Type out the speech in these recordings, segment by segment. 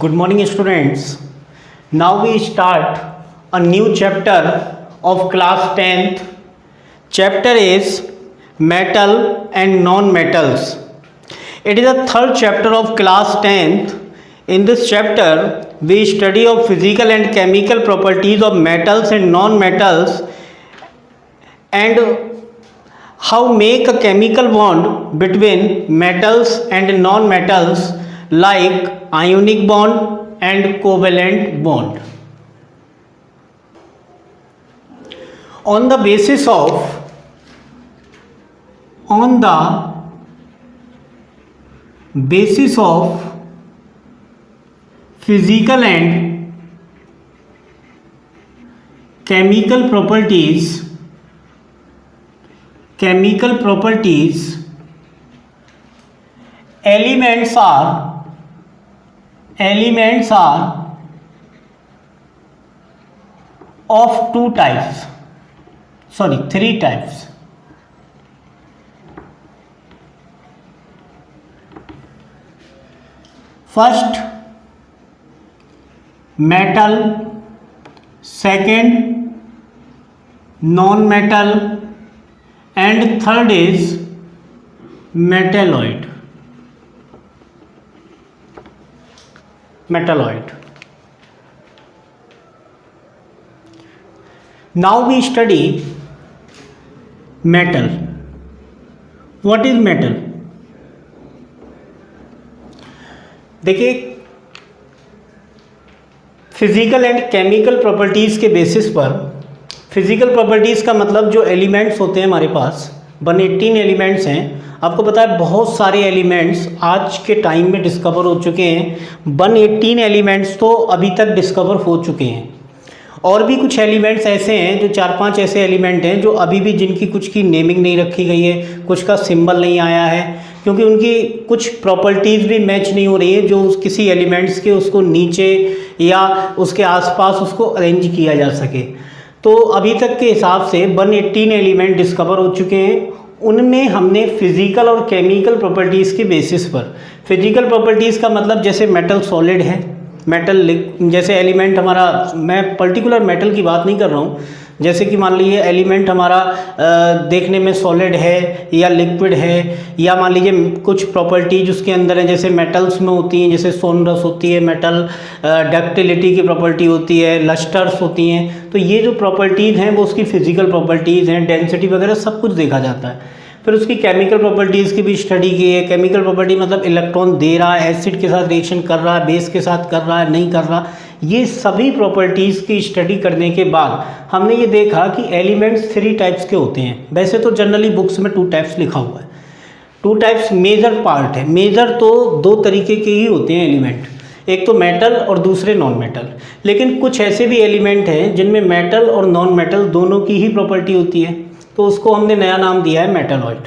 Good morning, students. Now we start a new chapter of class 10th. Chapter is metal and non-metals. It is the third chapter of class 10th. In this chapter, we study of physical and chemical properties of metals and non-metals and how make a chemical bond between metals and non-metals like ionic bond and covalent bond. On the basis of physical and chemical properties, elements are of three types. First, metal. Second, non-metal. And third is metalloid. Now we study metal. What is metal? देखिए, physical and chemical properties के basis पर, physical properties का मतलब जो elements होते हैं हमारे पास 118 elements हैं. आपको पता है बहुत सारे एलिमेंट्स आज के टाइम में डिस्कवर हो चुके हैं. 118 एलिमेंट्स तो अभी तक डिस्कवर हो चुके हैं. और भी कुछ एलिमेंट्स ऐसे हैं जो 4-5 ऐसे एलिमेंट हैं जो अभी भी जिनकी कुछ की नेमिंग नहीं रखी गई है, कुछ का सिंबल नहीं आया है, क्योंकि उनकी कुछ प्रॉपर्टीज़ भी मैच नहीं हो रही है जो किसी एलिमेंट्स के उसको नीचे या उसके आसपास उसको अरेंज किया जा सके. तो अभी तक के हिसाब से 118 एलिमेंट डिस्कवर हो चुके हैं. उनमें हमने फिजिकल और केमिकल प्रॉपर्टीज़ के बेसिस पर, फिजिकल प्रॉपर्टीज़ का मतलब जैसे मेटल सॉलिड है, मेटल जैसे एलिमेंट हमारा, मैं पर्टिकुलर मेटल की बात नहीं कर रहा हूँ, जैसे कि मान लीजिए एलिमेंट हमारा देखने में सॉलिड है या लिक्विड है, या मान लीजिए कुछ प्रॉपर्टीज उसके अंदर है जैसे मेटल्स में होती हैं, जैसे सोनरस होती है, मेटल डक्टिलिटी की प्रॉपर्टी होती है, लस्टर्स होती हैं. तो ये जो प्रॉपर्टीज़ हैं वो उसकी फिजिकल प्रॉपर्टीज़ हैं, डेंसिटी वगैरह सब कुछ देखा जाता है. फिर उसकी केमिकल प्रॉपर्टीज़ की भी स्टडी की है. केमिकल प्रॉपर्टी मतलब इलेक्ट्रॉन दे रहा है, एसिड के साथ रिएक्शन कर रहा है, बेस के साथ कर रहा है, नहीं कर रहा. ये सभी प्रॉपर्टीज़ की स्टडी करने के बाद हमने ये देखा कि एलिमेंट्स 3 टाइप्स के होते हैं. वैसे तो जनरली बुक्स में 2 टाइप्स लिखा हुआ है. 2 टाइप्स मेजर पार्ट है. मेजर तो 2 तरीके के ही होते हैं एलिमेंट, एक तो मेटल और दूसरे नॉन मेटल. लेकिन कुछ ऐसे भी एलिमेंट हैं जिनमें मेटल और नॉन मेटल दोनों की ही प्रॉपर्टी होती है, तो उसको हमने नया नाम दिया है मेटलॉइड.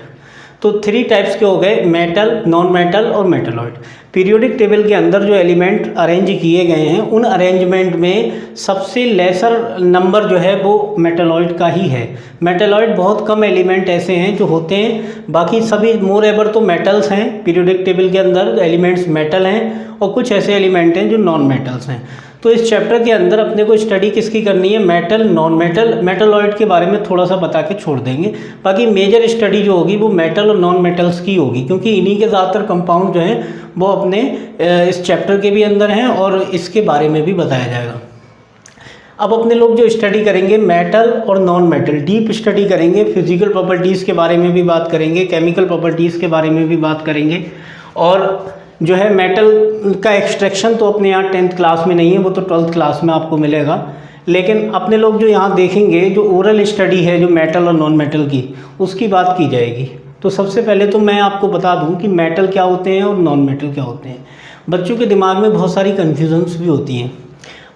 तो 3 टाइप्स के हो गए, मेटल, नॉन मेटल और मेटलॉइड. पीरियोडिक टेबल के अंदर जो एलिमेंट अरेंज किए गए हैं उन अरेंजमेंट में सबसे लेसर नंबर जो है वो मेटलॉइड का ही है. मेटलॉइड बहुत कम एलिमेंट ऐसे हैं जो होते हैं, बाकी सभी मोर एवर तो मेटल्स हैं. पीरियोडिक टेबल के अंदर एलिमेंट्स मेटल हैं और कुछ ऐसे एलिमेंट हैं जो नॉन मेटल्स हैं. तो इस चैप्टर के अंदर अपने को स्टडी किसकी करनी है? मेटल, नॉन मेटल, मेटलॉइड के बारे में थोड़ा सा बता के छोड़ देंगे. बाकी मेजर स्टडी जो होगी वो मेटल और नॉन मेटल्स की होगी, क्योंकि इन्हीं के ज़्यादातर कंपाउंड जो हैं वो अपने इस चैप्टर के भी अंदर हैं और इसके बारे में भी बताया जाएगा. अब अपने लोग जो स्टडी करेंगे मेटल और नॉन मेटल, डीप स्टडी करेंगे. फिजिकल प्रॉपर्टीज़ के बारे में भी बात करेंगे, केमिकल प्रॉपर्टीज़ के बारे में भी बात करेंगे. और जो है मेटल का एक्सट्रैक्शन तो अपने यहाँ 10th क्लास में नहीं है, वो तो 12th क्लास में आपको मिलेगा. लेकिन अपने लोग जो यहाँ देखेंगे जो ओरल स्टडी है जो मेटल और नॉन मेटल की, उसकी बात की जाएगी. तो सबसे पहले तो मैं आपको बता दूं कि मेटल क्या होते हैं और नॉन मेटल क्या होते हैं. बच्चों के दिमाग में बहुत सारी कन्फ्यूजन्स भी होती हैं.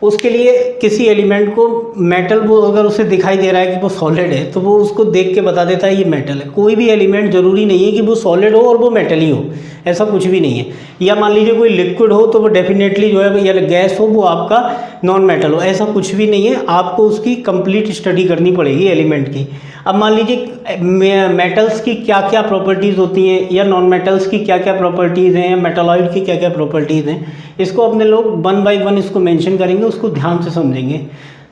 उसके लिए किसी एलिमेंट को मेटल, वो अगर उसे दिखाई दे रहा है कि वो सॉलिड है तो वो उसको देख के बता देता है ये मेटल है. कोई भी एलिमेंट ज़रूरी नहीं है कि वो सॉलिड हो और वो मेटल ही हो, ऐसा कुछ भी नहीं है. या मान लीजिए कोई लिक्विड हो तो वो डेफिनेटली जो है, या गैस हो वो आपका नॉन मेटल हो, ऐसा कुछ भी नहीं है. आपको उसकी कंप्लीट स्टडी करनी पड़ेगी एलिमेंट की. अब मान लीजिए मेटल्स की क्या क्या प्रॉपर्टीज़ होती हैं या नॉन मेटल्स की क्या क्या प्रॉपर्टीज़ हैं या मेटालॉइड की क्या क्या प्रॉपर्टीज़ हैं, इसको अपने लोग 1 बाय 1 इसको मेंशन करेंगे, उसको ध्यान से समझेंगे।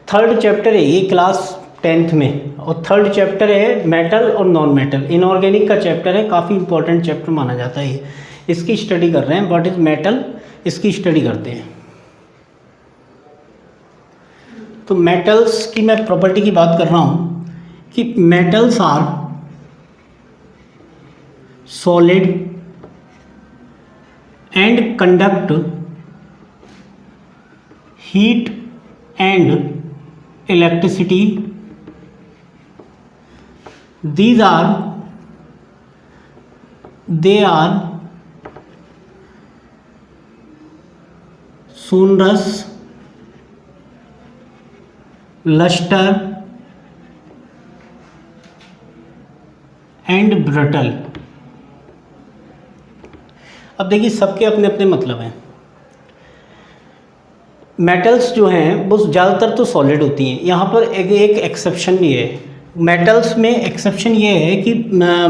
3rd चैप्टर है ये क्लास 10th में, और 3rd चैप्टर है मेटल और नॉन मेटल, इनऑर्गेनिक का चैप्टर है, काफ़ी इंपॉर्टेंट चैप्टर माना जाता है ये। इसकी स्टडी कर रहे हैं, व्हाट इज़ मेटल, इसकी स्टडी करते हैं। तो मेटल्स की मैं प्रॉपर्टी की बात कर रहा हूँ कि metals are solid and conduct heat and electricity. These are sonorous, luster and brittle। अब देखिए सबके अपने अपने मतलब हैं। मेटल्स जो हैं वो ज़्यादातर तो सॉलिड होती हैं, यहाँ पर एक एक्सेप्शन भी है। मेटल्स में एक्सेप्शन ये है कि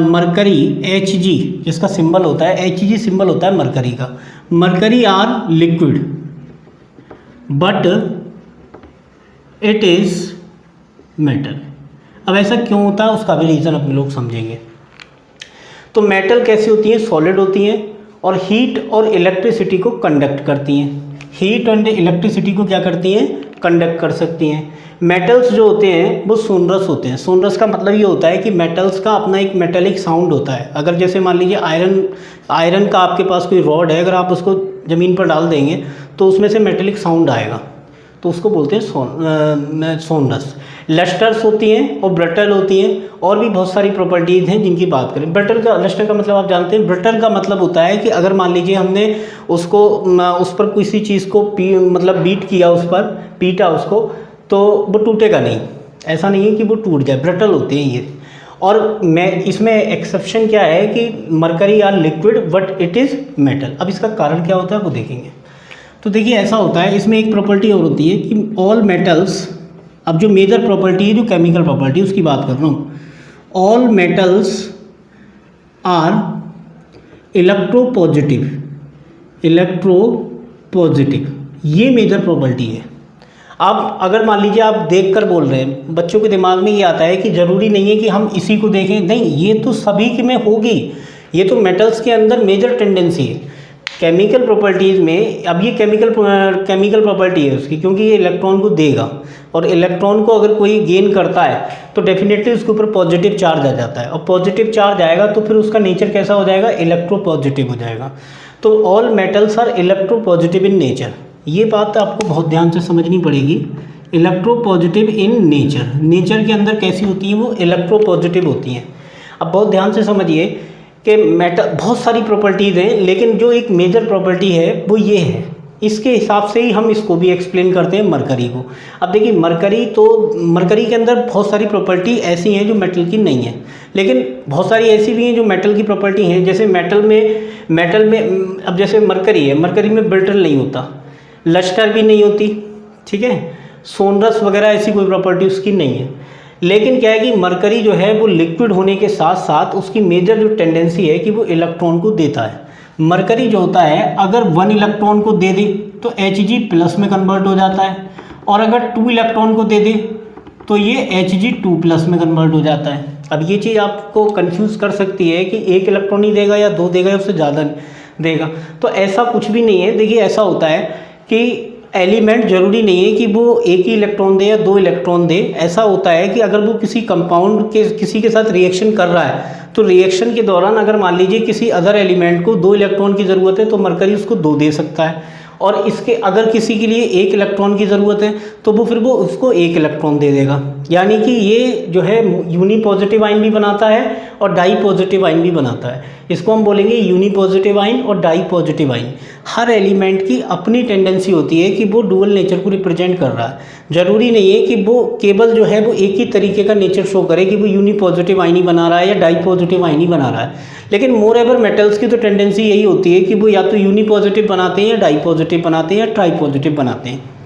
मरकरी Hg जिसका सिंबल होता है, Hg सिंबल होता है मरकरी का, mercury are liquid but it is metal. अब ऐसा क्यों होता है उसका भी रीज़न अपने लोग समझेंगे। तो मेटल कैसी होती हैं, सॉलिड होती हैं और हीट और इलेक्ट्रिसिटी को कंडक्ट करती हैं। हीट एंड इलेक्ट्रिसिटी को क्या करती हैं, कंडक्ट कर सकती हैं। मेटल्स जो होते हैं वो सोनरस होते हैं। सोनरस का मतलब ये होता है कि मेटल्स का अपना एक मेटेलिक साउंड होता है। अगर जैसे मान लीजिए आयरन का आपके पास कोई रॉड है, अगर आप उसको ज़मीन पर डाल देंगे तो उसमें से मेटेलिक साउंड आएगा, तो उसको बोलते हैं सोनरस। लस्टर्स होती हैं और ब्रिटल होती हैं, और भी बहुत सारी प्रॉपर्टीज़ हैं जिनकी बात करें। ब्रिटल का, लस्टर का मतलब आप जानते हैं, ब्रिटल का मतलब होता है कि अगर मान लीजिए हमने उसको उस पर किसी चीज़ को मतलब बीट किया, उस पर पीटा उसको, तो वो टूटेगा नहीं, ऐसा नहीं है कि वो टूट जाए, ब्रिटल होते हैं ये। और मैं इसमें एक्सेप्शन क्या है कि mercury are liquid but it is metal. अब इसका कारण क्या होता है वो देखेंगे। तो देखिए ऐसा होता है, इसमें एक प्रॉपर्टी और होती है कि ऑल मेटल्स, अब जो मेजर प्रॉपर्टी है, जो केमिकल प्रॉपर्टी उसकी बात कर रहा हूँ, ऑल मेटल्स आर इलेक्ट्रोपॉजिटिव, ये मेजर प्रॉपर्टी है। अब अगर मान लीजिए आप देखकर बोल रहे हैं, बच्चों के दिमाग में ये आता है कि ज़रूरी नहीं है कि हम इसी को देखें, नहीं, ये तो सभी के में होगी, ये तो मेटल्स के अंदर मेजर टेंडेंसी है। केमिकल प्रॉपर्टीज़ में, अब ये केमिकल प्रॉपर्टी है उसकी, क्योंकि ये इलेक्ट्रॉन को देगा, और इलेक्ट्रॉन को अगर कोई गेन करता है तो डेफिनेटली उसके ऊपर पॉजिटिव चार्ज आ जाता है, और पॉजिटिव चार्ज आएगा तो फिर उसका नेचर कैसा हो जाएगा, इलेक्ट्रोपॉजिटिव हो जाएगा। तो all metals are electropositive in nature, ये बात आपको बहुत ध्यान से समझनी पड़ेगी। इलेक्ट्रोपॉजिटिव इन नेचर, नेचर के अंदर कैसी होती हैं, वो इलेक्ट्रोपॉजिटिव होती हैं। अब बहुत ध्यान से समझिए कि मेटल बहुत सारी प्रॉपर्टीज़ हैं, लेकिन जो एक मेजर प्रॉपर्टी है वो ये है। इसके हिसाब से ही हम इसको भी एक्सप्लेन करते हैं, मरकरी को। अब देखिए मरकरी के अंदर बहुत सारी प्रॉपर्टी ऐसी हैं जो मेटल की नहीं है, लेकिन बहुत सारी ऐसी भी हैं जो मेटल की प्रॉपर्टी हैं। जैसे मेटल में अब जैसे मरकरी है, मरकरी में ब्रिटल नहीं होता, लस्टर भी नहीं होती, ठीक है, सोनरस वगैरह ऐसी कोई प्रॉपर्टी उसकी नहीं है। लेकिन क्या है कि मरकरी जो है वो लिक्विड होने के साथ साथ उसकी मेजर जो टेंडेंसी है कि वो इलेक्ट्रॉन को देता है। मरकरी जो होता है अगर 1 इलेक्ट्रॉन को दे दे तो Hg प्लस में कन्वर्ट हो जाता है, और अगर 2 इलेक्ट्रॉन को दे दे तो ये Hg 2 प्लस में कन्वर्ट हो जाता है। अब ये चीज़ आपको कंफ्यूज कर सकती है कि 1 इलेक्ट्रॉन ही देगा या 2 देगा या उससे ज़्यादा देगा, तो ऐसा कुछ भी नहीं है। देखिए ऐसा होता है कि एलिमेंट ज़रूरी नहीं है कि वो 1 ही इलेक्ट्रॉन दे या 2 इलेक्ट्रॉन दे। ऐसा होता है कि अगर वो किसी कंपाउंड के किसी के साथ रिएक्शन कर रहा है, तो रिएक्शन के दौरान अगर मान लीजिए किसी अदर एलिमेंट को 2 इलेक्ट्रॉन की ज़रूरत है तो मरकरी उसको 2 दे सकता है, और इसके अगर किसी के लिए 1 इलेक्ट्रॉन की ज़रूरत है तो वो फिर वो उसको 1 इलेक्ट्रॉन दे देगा। यानी कि ये जो है यूनी पॉजिटिव आइन भी बनाता है और डाई पॉजिटिव आइन भी बनाता है। इसको हम बोलेंगे यूनी पॉजिटिव आइन और डाई पॉजिटिव आइन। हर एलिमेंट की अपनी टेंडेंसी होती है कि वो डुअल नेचर को रिप्रेजेंट कर रहा है। ज़रूरी नहीं है कि वो केवल जो है वो एक ही तरीके का नेचर शो करे कि वो यूनी पॉजिटिव आइन ही बना रहा है या डाई पॉजिटिव आइन ही बना रहा है। लेकिन मोर एवर मेटल्स की तो टेंडेंसी यही होती है कि वो या तो यूनी पॉजिटिव बनाते हैं या डाई पॉजिटिव बनाते हैं या ट्राई पॉजिटिव बनाते हैं।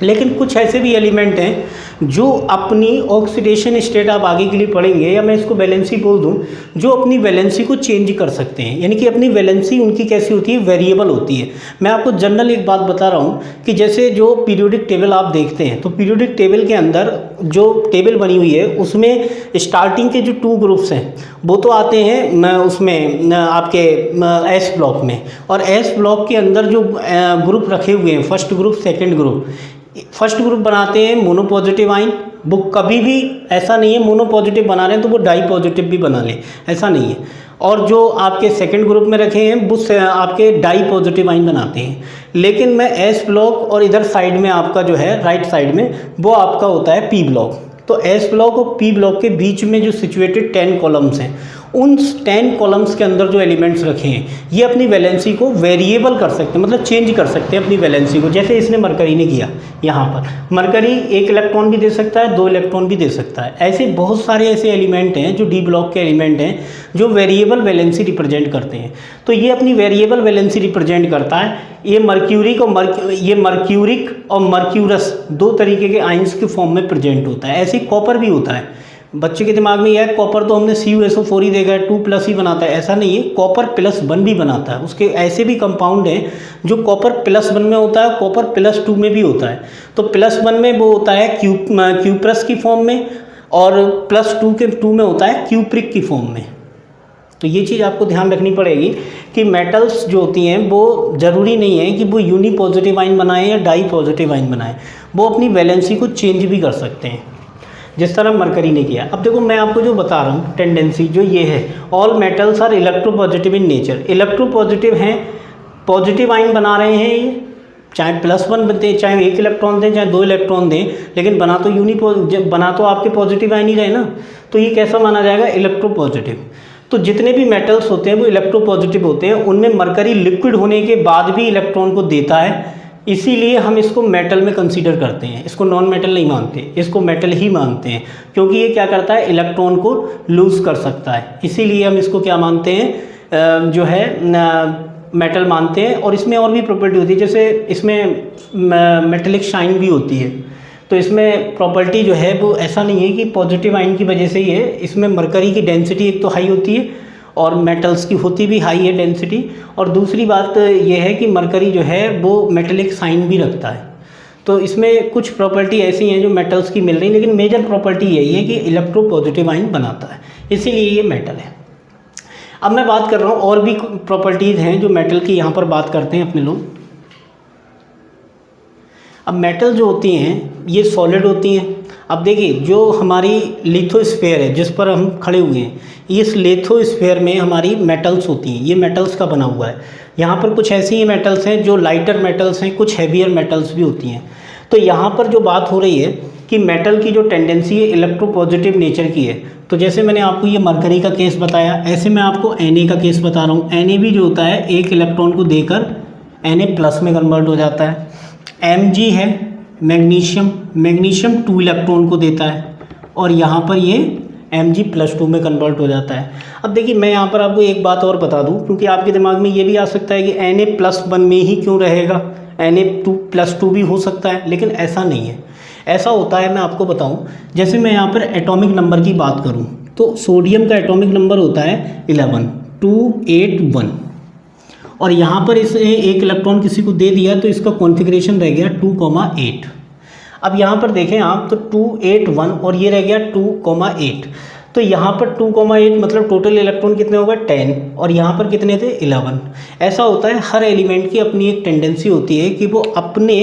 लेकिन कुछ ऐसे भी एलिमेंट हैं जो अपनी ऑक्सीडेशन स्टेट आप आगे के लिए पढ़ेंगे, या मैं इसको वैलेंसी बोल दूं, जो अपनी वैलेंसी को चेंज कर सकते हैं, यानी कि अपनी वैलेंसी उनकी कैसी होती है, वेरिएबल होती है। मैं आपको जनरल एक बात बता रहा हूँ कि जैसे जो पीरियोडिक टेबल आप देखते हैं, तो पीरियोडिक टेबल के अंदर जो टेबल बनी हुई है उसमें स्टार्टिंग के जो 2 ग्रुप्स हैं वो तो आते हैं उसमें आपके एस ब्लॉक में, और एस ब्लॉक के अंदर जो ग्रुप रखे हुए हैं, first group, second group, first group बनाते हैं मोनो पॉजिटिव आइन। वो कभी भी ऐसा नहीं है मोनो पॉजिटिव बना रहे हैं तो वो डाई पॉजिटिव भी बना लें, ऐसा नहीं है। और जो आपके सेकंड ग्रुप में रखे हैं वो आपके डाई पॉजिटिव आइन बनाते हैं। लेकिन मैं एस ब्लॉक और इधर साइड में आपका जो है राइट साइड में वो आपका होता है पी ब्लॉक। तो एस ब्लॉक और पी ब्लॉक के बीच में जो सिचुएटेड 10 कॉलम्स हैं, उन 10 कॉलम्स के अंदर जो एलिमेंट्स रखे हैं ये अपनी वैलेंसी को वेरिएबल कर सकते हैं, मतलब चेंज कर सकते हैं अपनी वैलेंसी को। जैसे इसने मरकरी ने किया, यहाँ पर मरकरी 1 इलेक्ट्रॉन भी दे सकता है, 2 इलेक्ट्रॉन भी दे सकता है। ऐसे बहुत सारे ऐसे एलिमेंट हैं जो डी ब्लॉक के एलिमेंट हैं जो वेरिएबल वैलेंसी रिप्रेजेंट करते हैं। तो ये अपनी वेरिएबल वैलेंसी रिप्रेजेंट करता है। ये मर्क्यूरिक और मर्क्यूरस 2 तरीके के आइंस के फॉर्म में प्रेजेंट होता है। ऐसे कॉपर भी होता है। बच्चे के दिमाग में यह है कॉपर तो हमने CuSO4 ही देखा है, 2+ ही बनाता है, ऐसा नहीं है, कॉपर +1 भी बनाता है। उसके ऐसे भी कंपाउंड हैं जो कॉपर +1 में होता है, कॉपर +2 में भी होता है। तो +1 में वो होता है क्यूप्रस की फॉर्म में, और +2 में होता है क्यूप्रिक की फॉर्म में। तो ये चीज़ आपको ध्यान रखनी पड़ेगी कि मेटल्स जो होती हैं वो ज़रूरी नहीं है कि वो यूनी पॉजिटिव आइन बनाएं या डाई पॉजिटिव आइन बनाएं, वो अपनी वैलेंसी को चेंज भी कर सकते हैं, जिस तरह मरकरी ने किया। अब देखो मैं आपको जो बता रहा हूँ टेंडेंसी जो ये है, all metals are electropositive in nature. Electropositive हैं, पॉजिटिव आइन बना रहे हैं ये, चाहे +1 बनते हैं, चाहे 1 इलेक्ट्रॉन दें, चाहे 2 इलेक्ट्रॉन दें, लेकिन बना तो आपके पॉजिटिव आइन ही रहे ना। तो ये कैसा माना जाएगा, इलेक्ट्रोपॉजिटिव। तो जितने भी मेटल्स होते हैं वो इलेक्ट्रोपॉजिटिव होते हैं। उनमें मरकरी लिक्विड होने के बाद भी इलेक्ट्रॉन को देता है, इसीलिए हम इसको मेटल में कंसीडर करते हैं। इसको नॉन मेटल नहीं मानते, इसको मेटल ही मानते हैं, क्योंकि ये क्या करता है, इलेक्ट्रॉन को लूज़ कर सकता है। इसीलिए हम इसको क्या मानते हैं, जो है मेटल मानते हैं। और इसमें और भी प्रॉपर्टी होती है, जैसे इसमें मेटेलिक शाइन भी होती है। तो इसमें प्रॉपर्टी जो है वो ऐसा नहीं है कि पॉजिटिव आइन की वजह से ही है। इसमें मरकरी की डेंसिटी एक तो हाई होती है और मेटल्स की होती भी हाई है डेंसिटी, और दूसरी बात यह है कि मरकरी जो है वो मेटेलिक साइन भी रखता है। तो इसमें कुछ प्रॉपर्टी ऐसी हैं जो मेटल्स की मिल रही, लेकिन मेजर प्रॉपर्टी यही है कि इलेक्ट्रोपॉजिटिव आइन बनाता है, इसीलिए ये मेटल है। अब मैं बात कर रहा हूँ और भी प्रॉपर्टीज़ हैं जो मेटल की, यहाँ पर बात करते हैं अपने लोग। अब मेटल जो होती हैं ये सॉलिड होती हैं। अब देखिए जो हमारी लिथोस्फीयर है जिस पर हम खड़े हुए हैं, इस लिथोस्फीयर में हमारी मेटल्स होती हैं, ये मेटल्स का बना हुआ है। यहाँ पर कुछ ऐसी मेटल्स हैं जो लाइटर मेटल्स हैं, कुछ हैवियर मेटल्स भी होती हैं। तो यहाँ पर जो बात हो रही है कि मेटल की जो टेंडेंसी है इलेक्ट्रोपॉजिटिव नेचर की है। तो जैसे मैंने आपको ये मरकरी का केस बताया, ऐसे मैं आपको Na का केस बता रहा हूँ। Na भी जो होता है 1 इलेक्ट्रॉन को देकर Na+ में कन्वर्ट हो जाता है। Mg है मैग्नीशियम 2 इलेक्ट्रॉन को देता है, और यहाँ पर ये Mg+2 में कन्वर्ट हो जाता है। अब देखिए मैं यहाँ पर आपको एक बात और बता दूँ, क्योंकि आपके दिमाग में ये भी आ सकता है कि Na+1 में ही क्यों रहेगा, Na+2 भी हो सकता है, लेकिन ऐसा नहीं है। ऐसा होता है, मैं आपको बताऊं, जैसे मैं यहाँ पर एटॉमिक नंबर की बात करूं तो सोडियम का एटॉमिक नंबर होता है 11, 281, और यहाँ पर इसे 1 इलेक्ट्रॉन किसी को दे दिया तो इसका कॉन्फ़िगरेशन रह गया 2,8। अब यहाँ पर देखें आप तो 281 और ये रह गया 2,8। तो यहाँ पर 2,8 मतलब टोटल इलेक्ट्रॉन कितने हो गए 10, और यहाँ पर कितने थे 11। ऐसा होता है, हर एलिमेंट की अपनी एक टेंडेंसी होती है कि वो अपने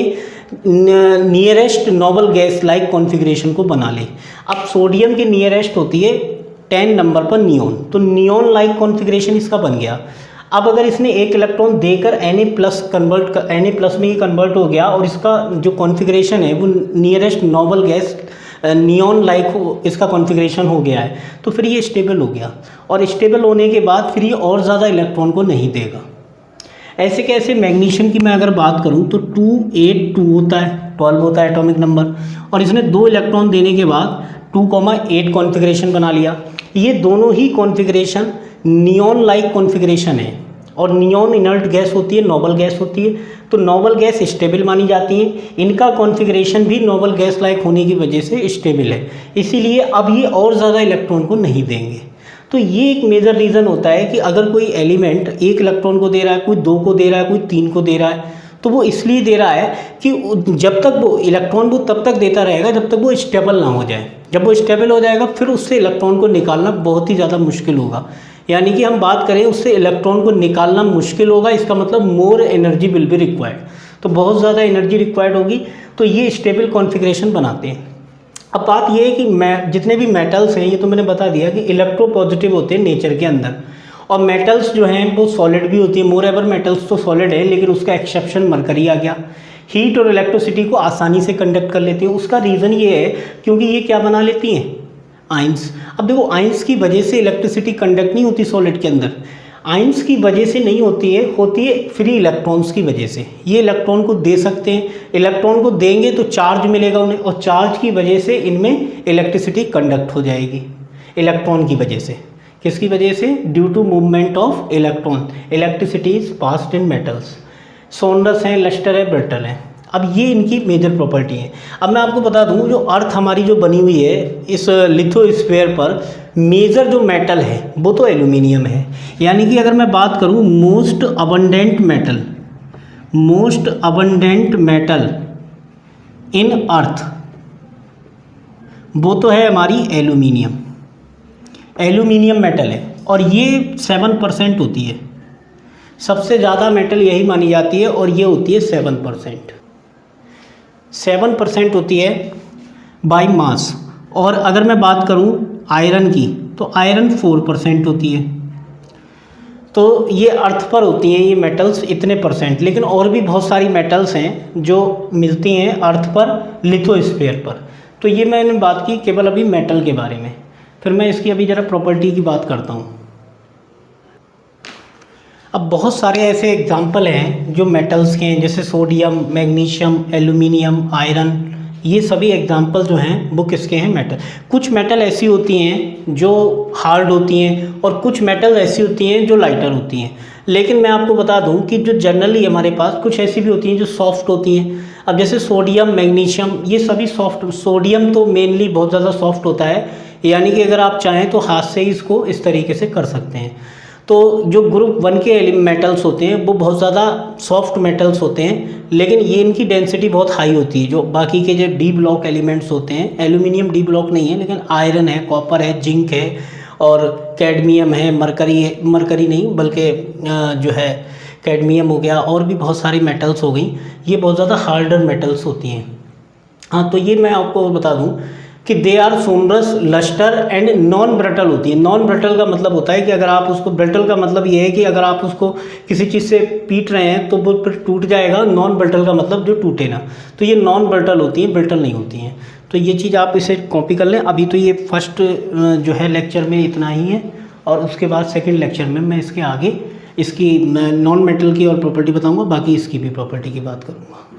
nearest noble gas like configuration को बना ले। अब सोडियम की नियरेस्ट होती है 10 नंबर पर नियॉन, तो नियॉन लाइक कॉन्फ़िगरेशन इसका बन गया। अब अगर इसने 1 इलेक्ट्रॉन देकर Na+ में ही कन्वर्ट हो गया और इसका जो कॉन्फ़िगरेशन है वो nearest noble gas neon like इसका कॉन्फ़िगरेशन हो गया है, तो फिर ये स्टेबल हो गया, और स्टेबल होने के बाद फिर ये और ज़्यादा इलेक्ट्रॉन को नहीं देगा। ऐसे कैसे मैग्नीशियम की मैं अगर बात करूं तो 282 होता है, 12 होता है एटॉमिक नंबर, और इसने 2 इलेक्ट्रॉन देने के बाद 2,8 कॉन्फ़िगरेशन बना लिया। ये दोनों ही कॉन्फ़िगरेशन नियॉन लाइक कॉन्फ़िगरेशन है, और नियॉन इनर्ट गैस होती है, नोबल गैस होती है। तो नोबल गैस स्टेबल मानी जाती है, इनका कॉन्फ़िगरेशन भी नोबल गैस लाइक होने की वजह से स्टेबल है, इसीलिए अब ये और ज़्यादा इलेक्ट्रॉन को नहीं देंगे। तो ये एक मेजर रीज़न होता है कि अगर कोई एलिमेंट 1 इलेक्ट्रॉन को दे रहा है, कोई 2 को दे रहा है, कोई 3 को दे रहा है, तो वो इसलिए दे रहा है कि जब तक वो इलेक्ट्रॉन वो तब तक देता रहेगा जब तक वो स्टेबल ना हो जाए। जब वो स्टेबल हो जाएगा फिर उससे इलेक्ट्रॉन को निकालना बहुत ही ज़्यादा मुश्किल होगा। यानी कि हम बात करें उससे इलेक्ट्रॉन को निकालना मुश्किल होगा, इसका मतलब more energy will be required, तो बहुत ज़्यादा एनर्जी रिक्वायर्ड होगी। तो ये स्टेबल कॉन्फ़िगरेशन बनाते हैं। अब बात ये है कि जितने भी मेटल्स हैं, ये तो मैंने बता दिया कि इलेक्ट्रोपॉजिटिव होते हैं नेचर के अंदर, और मेटल्स जो हैं वो सॉलिड भी होती है। मोर एवर मेटल्स तो सॉलिड है, लेकिन उसका एक्सेप्शन मरकरी आ गया। हीट और इलेक्ट्रिसिटी को आसानी से कंडक्ट कर लेती है। उसका रीज़न ये है क्योंकि ये क्या बना लेती हैं, आइंस। अब देखो आइंस की वजह से इलेक्ट्रिसिटी कंडक्ट नहीं होती सॉलिड के अंदर, आइंस की वजह से नहीं होती है, होती है फ्री इलेक्ट्रॉन्स की वजह से। ये इलेक्ट्रॉन को दे सकते हैं, इलेक्ट्रॉन को देंगे तो चार्ज मिलेगा उन्हें, और चार्ज की वजह से इनमें इलेक्ट्रिसिटी कंडक्ट हो जाएगी इलेक्ट्रॉन की वजह से। किसकी वजह से? Due to movement of electron electricity is passed in metals. Sonorous हैं, लस्टर है, ब्रिटल है। अब ये इनकी मेजर प्रॉपर्टी है। अब मैं आपको बता दूं, जो अर्थ हमारी जो बनी हुई है इस लिथोस्फीयर पर, मेजर जो मेटल है वो तो एल्यूमिनियम है। यानी कि अगर मैं बात करूं मोस्ट अबंडेंट मेटल इन अर्थ, वो तो है हमारी एल्यूमिनियम मेटल है, और ये 7% होती है। सबसे ज़्यादा मेटल यही मानी जाती है, और ये होती है 7% होती है बाय मास। और अगर मैं बात करूं आयरन की, तो आयरन 4% होती है। तो ये अर्थ पर होती हैं ये मेटल्स इतने %। लेकिन और भी बहुत सारी मेटल्स हैं जो मिलती हैं अर्थ पर लिथोस्फीयर पर। तो ये मैंने बात की केवल अभी मेटल के बारे में। फिर मैं इसकी अभी ज़रा प्रॉपर्टी की बात करता हूँ। अब बहुत सारे ऐसे एग्जाम्पल हैं जो मेटल्स के हैं, जैसे सोडियम, मैग्नीशियम, एल्यूमिनियम, आयरन। ये सभी एग्जाम्पल जो हैं वो किसके हैं? मेटल। कुछ मेटल ऐसी होती हैं जो हार्ड होती हैं, और कुछ मेटल ऐसी होती हैं जो लाइटर होती हैं। लेकिन मैं आपको बता दूं कि जो जनरली हमारे पास कुछ ऐसी भी होती हैं जो सॉफ्ट होती हैं। अब जैसे सोडियम, मैग्नीशियम, ये सभी सॉफ्ट। सोडियम तो मेनली बहुत ज़्यादा सॉफ्ट होता है, यानी कि अगर आप चाहें तो हाथ से ही इसको इस तरीके से कर सकते हैं। तो जो ग्रुप 1 के मेटल्स होते हैं वो बहुत ज़्यादा सॉफ्ट मेटल्स होते हैं, लेकिन ये इनकी डेंसिटी बहुत हाई होती है। जो बाकी के जो डी ब्लॉक एलिमेंट्स होते हैं, एल्यूमिनियम डी ब्लॉक नहीं है, लेकिन आयरन है, कॉपर है, जिंक है, और कैडमियम है, मरकरी नहीं बल्कि जो है कैडमियम हो गया, और भी बहुत सारी मेटल्स हो गई। ये बहुत ज़्यादा हार्डर मेटल्स होती हैं। हाँ, तो ये मैं आपको बता दूँ कि they are sonorous, lustre and non brittle होती है। नॉन ब्रिटल का मतलब होता है कि अगर आप उसको, ब्रिटल का मतलब ये है कि अगर आप उसको किसी चीज़ से पीट रहे हैं तो वो फिर टूट जाएगा। नॉन ब्रिटल का मतलब जो टूटे ना। तो ये नॉन ब्रिटल होती हैं, ब्रिटल नहीं होती हैं। तो ये चीज़ आप इसे कॉपी कर लें। अभी तो ये फर्स्ट जो है लेक्चर में इतना ही है, और उसके बाद सेकेंड लेक्चर में मैं इसके आगे इसकी नॉन मेटल की और प्रॉपर्टी बताऊँगा, बाकी इसकी भी प्रॉपर्टी की बात करूँगा।